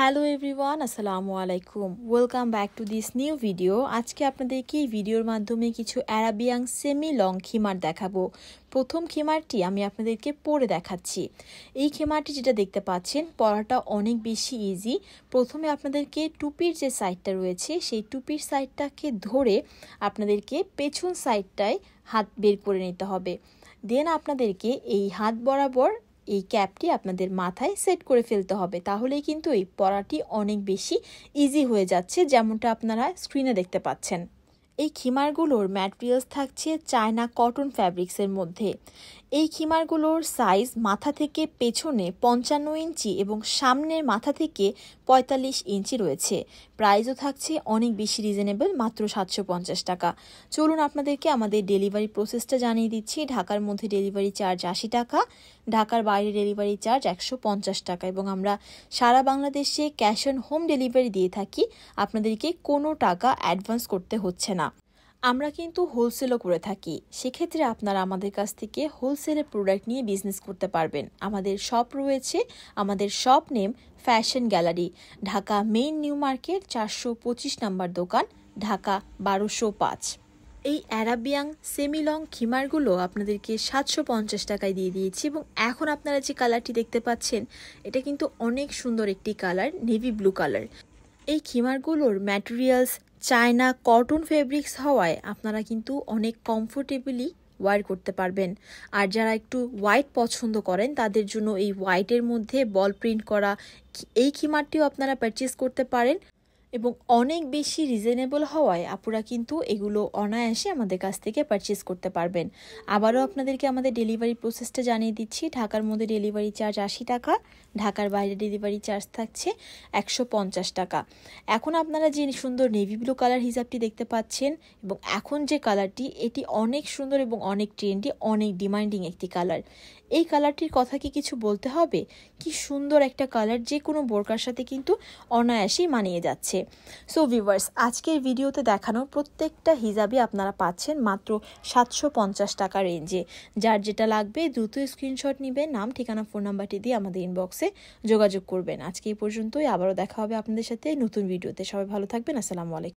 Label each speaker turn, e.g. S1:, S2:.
S1: Hello everyone, আসসালামু আলাইকুম। Welcome back to this new video. আজকে আপনাদেরকে এই ভিডিওর মাধ্যমে কিছু অ্যারাবিয়ান সেমি লং খিমার দেখাবো। প্রথম খিমারটি আমি আপনাদেরকে পরে দেখাচ্ছি। এই খিমারটি যেটা দেখতে পাচ্ছেন, পরাটা অনেক বেশি ইজি। প্রথমে আপনাদেরকে টুপির যে সাইডটা রয়েছে সেই টুপির সাইডটাকে ধরে আপনাদেরকে পেছন সাইডটায় হাত বের করে নিতে হবে। দেন আপনাদেরকে এই হাত বরাবর এই ক্যাপটি আপনাদের মাথায় সেট করে ফেলতে হবে। তাহলেই কিন্তু এই পরাটি অনেক বেশি ইজি হয়ে যাচ্ছে, যেমনটা আপনারা স্ক্রিনে দেখতে পাচ্ছেন। এই খিমারগুলোর ম্যাটেরিয়ালস থাকছে চায়না কটন ফ্যাব্রিক্সের মধ্যে। এই খিমারগুলোর সাইজ মাথা থেকে পেছনে 55 ইঞ্চি এবং সামনের মাথা থেকে 45 ইঞ্চি রয়েছে। প্রাইসও থাকছে অনেক বেশি রিজনেবল, মাত্র 750 টাকা। চলুন আপনাদেরকে আমাদের ডেলিভারি প্রসেসটা জানিয়ে দিচ্ছি। ঢাকার মধ্যে ডেলিভারি চার্জ 80 টাকা, ঢাকার বাইরে ডেলিভারি চার্জ 150 টাকা এবং আমরা সারা বাংলাদেশে ক্যাশ অন হোম ডেলিভারি দিয়ে থাকি। আপনাদেরকে কোনো টাকা অ্যাডভান্স করতে হচ্ছে না। আমরা কিন্তু হোলসেলও করে থাকি। সেক্ষেত্রে আপনারা আমাদের কাছ থেকে হোলসেলের প্রোডাক্ট নিয়ে বিজনেস করতে পারবেন। আমাদের শপ রয়েছে, আমাদের shop name fashion gallery, Dhaka main new market 425 number দোকান, ঢাকা 1205। এই অ্যারাবিয়ান সেমি লং খিমারগুলো আপনাদেরকে 750 টাকায় দিয়ে দিয়েছি এবং এখন আপনারা যে কালারটি দেখতে পাচ্ছেন, এটা কিন্তু অনেক সুন্দর একটি কালার, নেভি ব্লু কালার। এই খিমারগুলোর ম্যাটেরিয়ালস চায়না কটন ফেব্রিক্স হওয়ায় আপনারা কিন্তু অনেক কমফোর্টেবলি ওয়্যার করতে পারবেন। আর যারা একটু হোয়াইট পছন্দ করেন তাদের জন্য এই হোয়াইটের মধ্যে বল প্রিন্ট করা এই খিমারটিও আপনারা পারচেস করতে পারেন এবং অনেক বেশি রিজনেবল হওয়ায় আপুরা কিন্তু এগুলো অনায়াসে আমাদের কাছ থেকে পারচেস করতে পারবেন। আবারও আপনাদেরকে আমাদের ডেলিভারি প্রসেসটা জানিয়ে দিচ্ছি। ঢাকার মধ্যে ডেলিভারি চার্জ 80 টাকা, ঢাকার বাইরে ডেলিভারি চার্জ থাকছে 150 টাকা। এখন আপনারা যে সুন্দর নেভি ব্লু কালার হিজাবটি দেখতে পাচ্ছেন এবং এখন যে কালারটি, এটি অনেক সুন্দর এবং অনেক ট্রেন্ডি, অনেক ডিমান্ডিং একটি কালার। এই কালারটির কথা কি কিছু বলতে হবে? কি সুন্দর একটা কালার, যে কোনো বোরকার সাথে কিন্তু অনায়াসেই মানিয়ে যাচ্ছে। সো ভিউয়ার্স, আজকের ভিডিওতে দেখানো প্রত্যেকটা হিজাবই আপনারা পাচ্ছেন মাত্র 750 টাকা রেঞ্জে। যার যেটা লাগবে দ্রুত স্ক্রিনশট নেবেন, নাম ঠিকানা ফোন নাম্বারটি দিয়ে আমাদের ইনবক্সে যোগাযোগ করবেন। আজকে এই পর্যন্তই, আবারও দেখা হবে আপনাদের সাথে নতুন ভিডিওতে। সবাই ভালো থাকবেন। আসসালামু আলাইকুম।